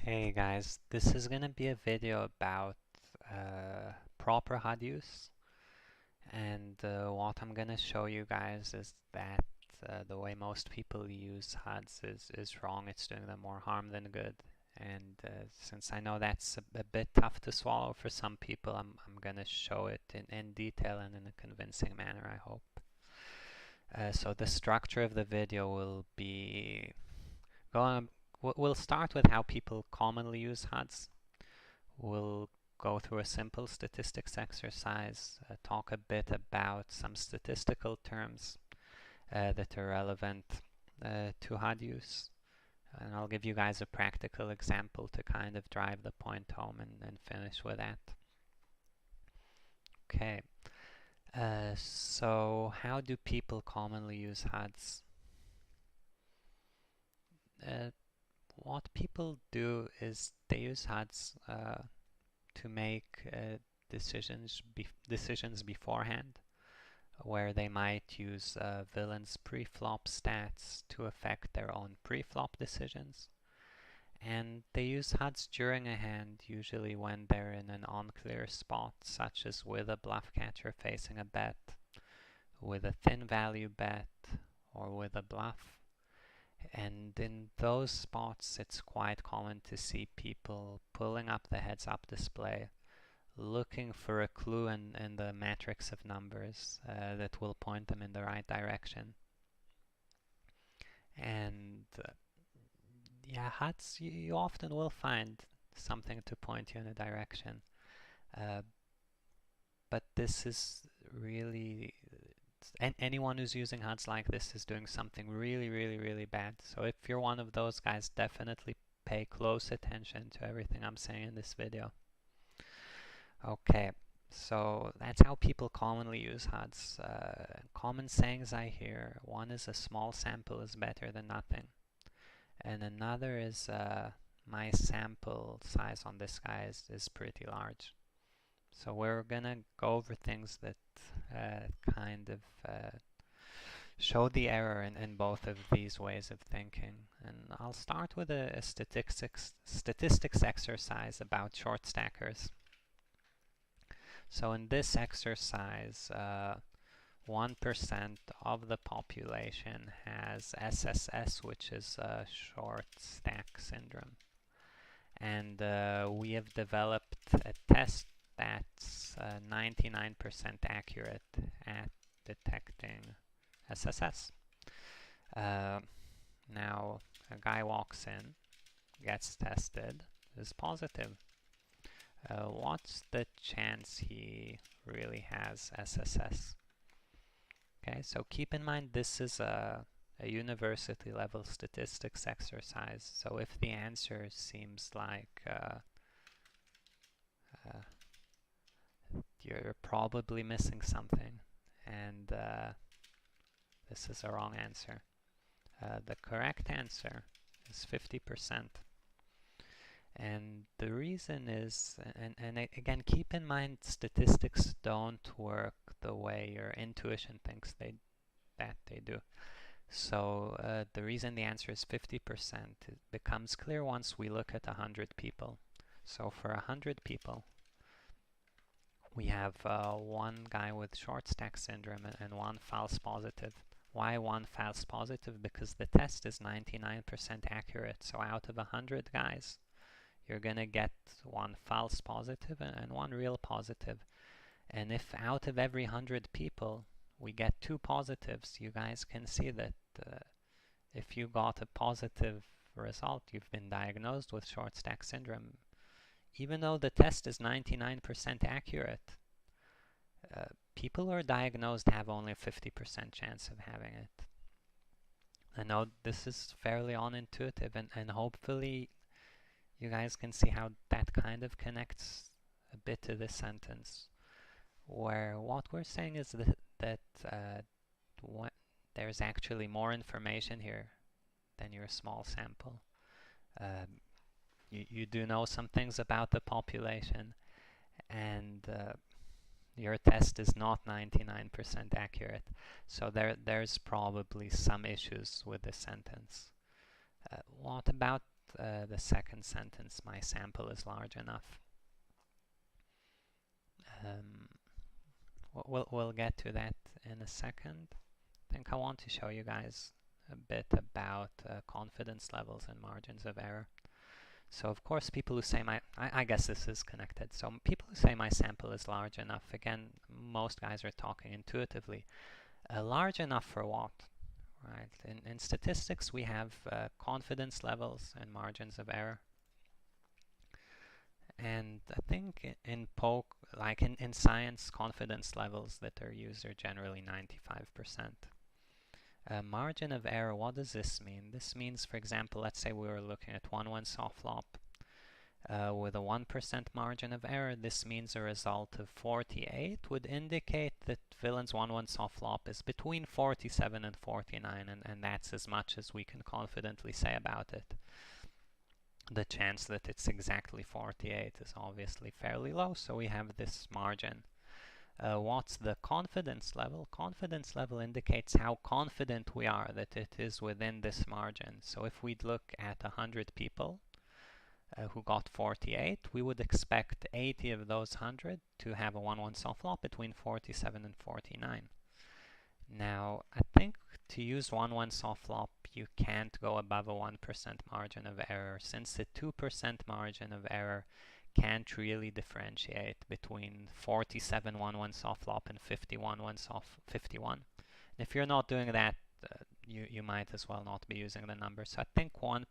Hey guys, this is gonna be a video about proper HUD use, and what I'm gonna show you guys is that the way most people use HUDs is wrong. It's doing them more harm than good, and since I know that's a bit tough to swallow for some people, I'm gonna show it in detail and in a convincing manner, I hope. So the structure of the video will be going. We'll start with how people commonly use HUDs. We'll go through a simple statistics exercise, talk a bit about some statistical terms that are relevant to HUD use, and I'll give you guys a practical example to kind of drive the point home and finish with that. Okay, so how do people commonly use HUDs? What people do is they use HUDs to make decisions beforehand, where they might use villains pre-flop stats to affect their own pre-flop decisions. And they use HUDs during a hand, usually when they're in an unclear spot, such as with a bluff catcher facing a bet, with a thin value bet, or with a bluff. And in those spots, it's quite common to see people pulling up the heads-up display, looking for a clue in the matrix of numbers that will point them in the right direction. And yeah, HUDs, you often will find something to point you in a direction. But this is really, anyone who's using HUDs like this is doing something really bad. So if you're one of those guys, definitely pay close attention to everything I'm saying in this video. Okay, so that's how people commonly use HUDs. Common sayings I hear, one is a small sample is better than nothing. And another is my sample size on this guy is pretty large. So we're gonna go over things that kind of show the error in both of these ways of thinking. And I'll start with a statistics exercise about short stackers. So in this exercise, 1% of the population has SSS, which is short stack syndrome. And we have developed a test that's 99% accurate at detecting SSS. Now, a guy walks in, gets tested, is positive. What's the chance he really has SSS? Okay, so keep in mind this is a university level statistics exercise. So if the answer seems like you're probably missing something, and this is a wrong answer. The correct answer is 50%. And the reason is, and again, keep in mind statistics don't work the way your intuition thinks that they do. So the reason the answer is 50% it becomes clear once we look at 100 people. So for 100 people, we have one guy with short stack syndrome and one false positive. Why one false positive? Because the test is 99% accurate. So out of 100 guys, you're gonna get one false positive and one real positive. And if out of every 100 people we get 2 positives, you guys can see that if you got a positive result, you've been diagnosed with short stack syndrome. Even though the test is 99% accurate, people who are diagnosed have only a 50% chance of having it. I know this is fairly unintuitive, and hopefully you guys can see how that kind of connects a bit to this sentence, where what we're saying is that there's actually more information here than your small sample. You do know some things about the population, and your test is not 99% accurate. So there's probably some issues with this sentence. What about the second sentence, my sample is large enough. We'll get to that in a second. I think I want to show you guys a bit about confidence levels and margins of error. So of course people who say I guess this is connected. So people who say my sample is large enough, again, most guys are talking intuitively. Large enough for what? Right. In statistics we have confidence levels and margins of error. And I think in science, confidence levels that are used are generally 95%. Margin of error, what does this mean? This means, for example, let's say we were looking at 1-1 soft flop with a 1% margin of error. This means a result of 48 would indicate that villain's 1-1 soft flop is between 47 and 49, and that's as much as we can confidently say about it. The chance that it's exactly 48 is obviously fairly low, so we have this margin. What's the confidence level? Confidence level indicates how confident we are that it is within this margin. So if we'd look at 100 people who got 48, we would expect 80 of those 100 to have a 1-1 soft flop between 47 and 49. Now, I think to use 1-1 soft flop, you can't go above a 1% margin of error, since the 2% margin of error can't really differentiate between 47 1-1 soft flop and 51 51. If you're not doing that, you might as well not be using the number. So I think 1%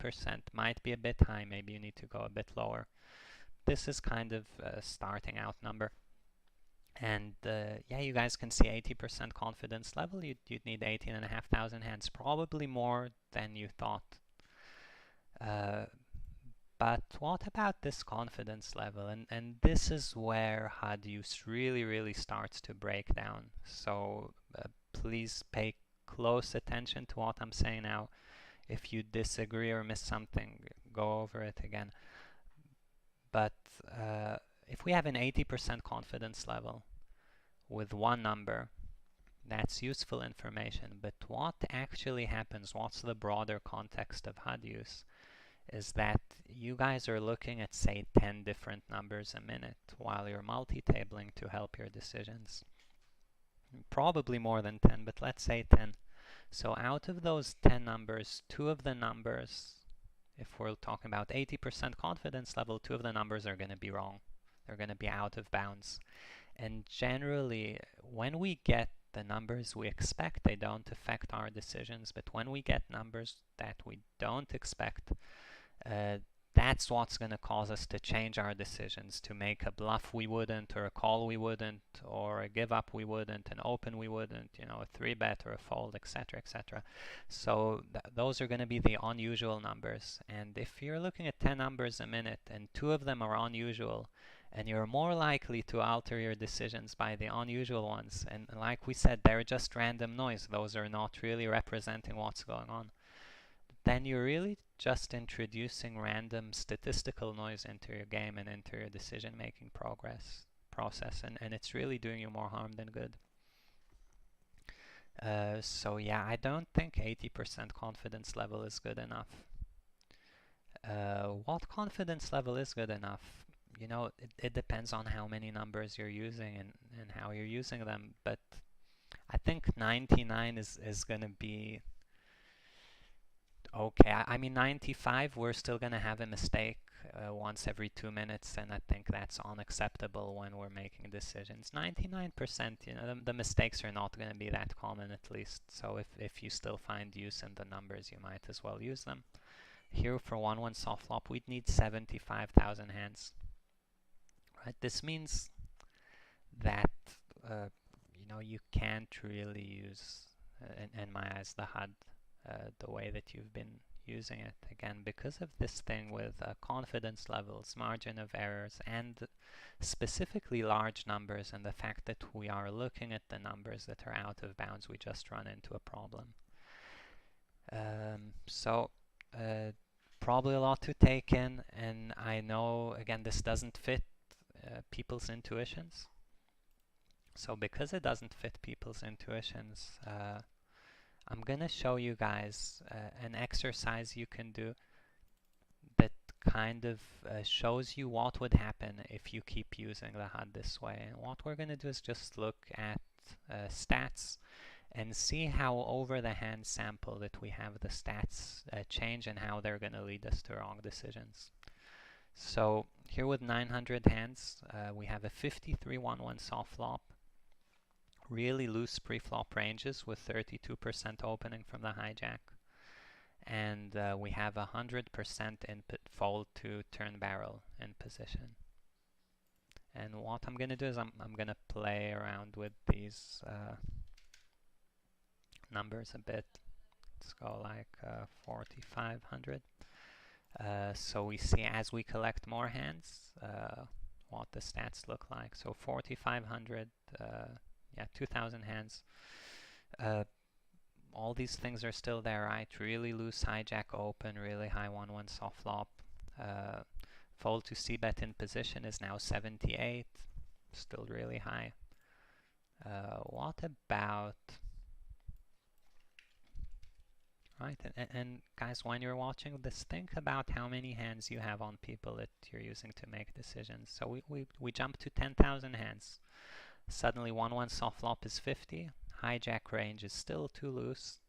might be a bit high. Maybe you need to go a bit lower. This is kind of a starting out number. And yeah, you guys can see 80% confidence level. You'd need 18,500 hands, probably more than you thought. But what about this confidence level? And this is where HUD use really starts to break down. So please pay close attention to what I'm saying now. If you disagree or miss something, go over it again. But if we have an 80% confidence level with one number, that's useful information. But what actually happens, what's the broader context of HUD use, is that you guys are looking at, say, 10 different numbers a minute while you're multi-tabling to help your decisions. Probably more than 10, but let's say 10. So out of those 10 numbers, 2 of the numbers, if we're talking about 80% confidence level, 2 of the numbers are going to be wrong. They're going to be out of bounds. And generally, when we get the numbers we expect, they don't affect our decisions. But when we get numbers that we don't expect, that's what's going to cause us to change our decisions, to make a bluff we wouldn't, or a call we wouldn't, or a give up we wouldn't, an open we wouldn't, you know, a 3-bet or a fold, etc., etc. So those are going to be the unusual numbers. And if you're looking at 10 numbers a minute and 2 of them are unusual, and you're more likely to alter your decisions by the unusual ones, and like we said, they're just random noise, those are not really representing what's going on, then you're really just introducing random statistical noise into your game and into your decision-making process, and it's really doing you more harm than good. So yeah, I don't think 80% confidence level is good enough. What confidence level is good enough? You know, it depends on how many numbers you're using and how you're using them, but I think 99 is going to be okay. I mean, 95, we're still going to have a mistake once every 2 minutes, and I think that's unacceptable when we're making decisions. 99%, you know, the mistakes are not going to be that common, at least. So if you still find use in the numbers, you might as well use them. Here for 1-1 soft flop, we'd need 75,000 hands. Right? This means that you know, you can't really use, in my eyes, the HUD the way that you've been using it. Again, because of this thing with confidence levels, margin of errors, and specifically large numbers, and the fact that we are looking at the numbers that are out of bounds, we just run into a problem. So probably a lot to take in, and I know, again, this doesn't fit people's intuitions. So because it doesn't fit people's intuitions, I'm gonna show you guys an exercise you can do kind of shows you what would happen if you keep using the HUD this way. And what we're going to do is just look at stats and see how over the hand sample that we have the stats change and how they're going to lead us to wrong decisions. So here with 900 hands, we have a 53-1-1 soft flop, really loose pre-flop ranges with 32% opening from the hijack, and we have 100% input fold to turn barrel in position. And what I'm going to do is I'm going to play around with these numbers a bit. Let's go like 4,500. So we see as we collect more hands what the stats look like. So 4,500, yeah, 2,000 hands. All these things are still there, right? Really loose hijack open, really high 1-1 soft flop. Fold to c-bet in position is now 78, still really high. What about... Right, and guys, when you're watching this, think about how many hands you have on people that you're using to make decisions. So we jump to 10,000 hands. Suddenly 1-1 soft flop is 50, hijack range is still too loose,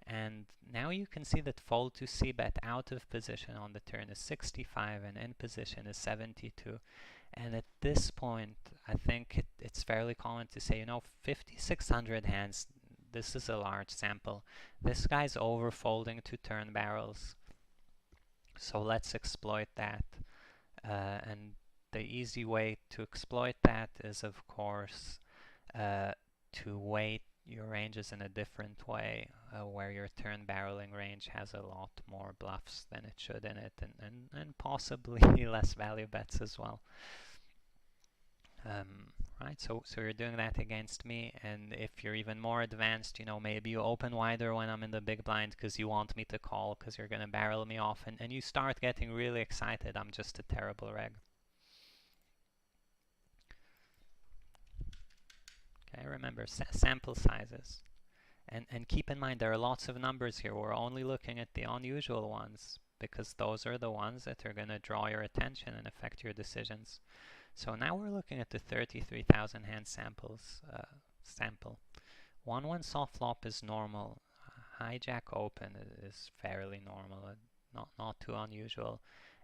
and now you can see that fold to c-bet out of position on the turn is 65 and in position is 72. And at this point, I think it's fairly common to say, you know, 5,600 hands, this is a large sample. This guy's overfolding to turn barrels. So let's exploit that. And the easy way to exploit that is, of course, to weight your ranges in a different way, where your turn barreling range has a lot more bluffs than it should in it, and possibly less value bets as well. Right, so you're doing that against me, and if you're even more advanced, you know, maybe you open wider when I'm in the big blind because you want me to call because you're going to barrel me off, and you start getting really excited. I'm just a terrible reg. Okay, remember, sample sizes. And keep in mind, there are lots of numbers here. We're only looking at the unusual ones because those are the ones that are going to draw your attention and affect your decisions. So now we're looking at the 33,000 hand samples sample. 1-1 soft flop is normal. Hijack open is fairly normal, not too unusual.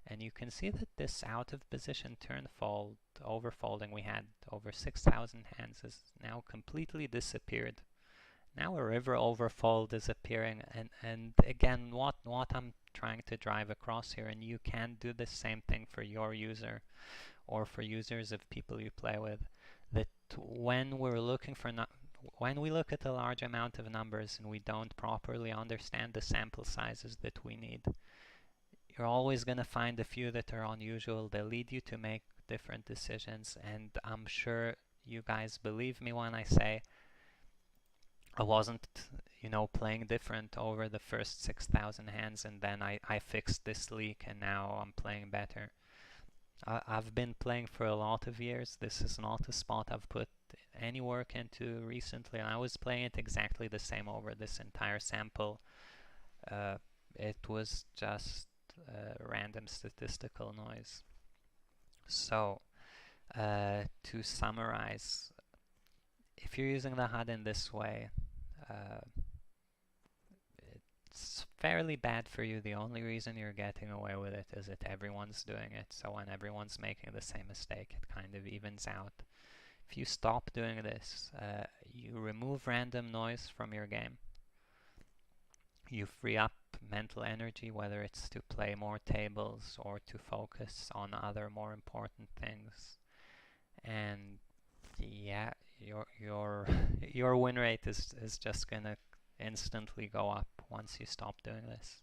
And you can see that this out of position turn fold, overfolding we had over 6,000 hands has now completely disappeared. Now a river overfold is appearing, and again, what I'm trying to drive across here, and you can do the same thing for your user or for users of people you play with, that when we're looking for when we look at a large amount of numbers and we don't properly understand the sample sizes that we need, you're always going to find a few that are unusual. They lead you to make different decisions, and I'm sure you guys believe me when I say I wasn't, you know, playing different over the first 6,000 hands, and then I fixed this leak and now I'm playing better. I've been playing for a lot of years. This is not a spot I've put any work into recently, and I was playing it exactly the same over this entire sample. It was just random statistical noise. So, to summarize, if you're using the HUD in this way, it's fairly bad for you. The only reason you're getting away with it is that everyone's doing it. So when everyone's making the same mistake, it kind of evens out. If you stop doing this, you remove random noise from your game. You free up mental energy, whether it's to play more tables or to focus on other more important things. And yeah, your win rate is just gonna instantly go up once you stop doing this.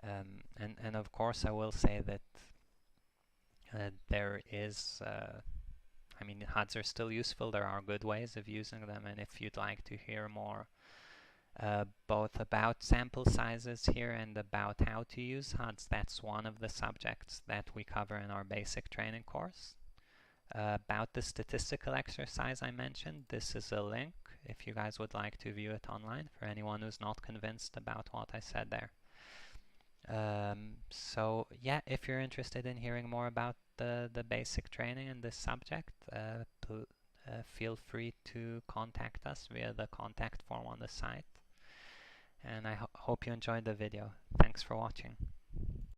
And of course, I will say that there is, I mean, HUDs are still useful. There are good ways of using them, and if you'd like to hear more both about sample sizes here and about how to use HUDs, that's one of the subjects that we cover in our basic training course. About the statistical exercise I mentioned, this is a link if you guys would like to view it online for anyone who's not convinced about what I said there. So yeah, if you're interested in hearing more about the basic training in this subject, feel free to contact us via the contact form on the site. And I hope you enjoyed the video. Thanks for watching.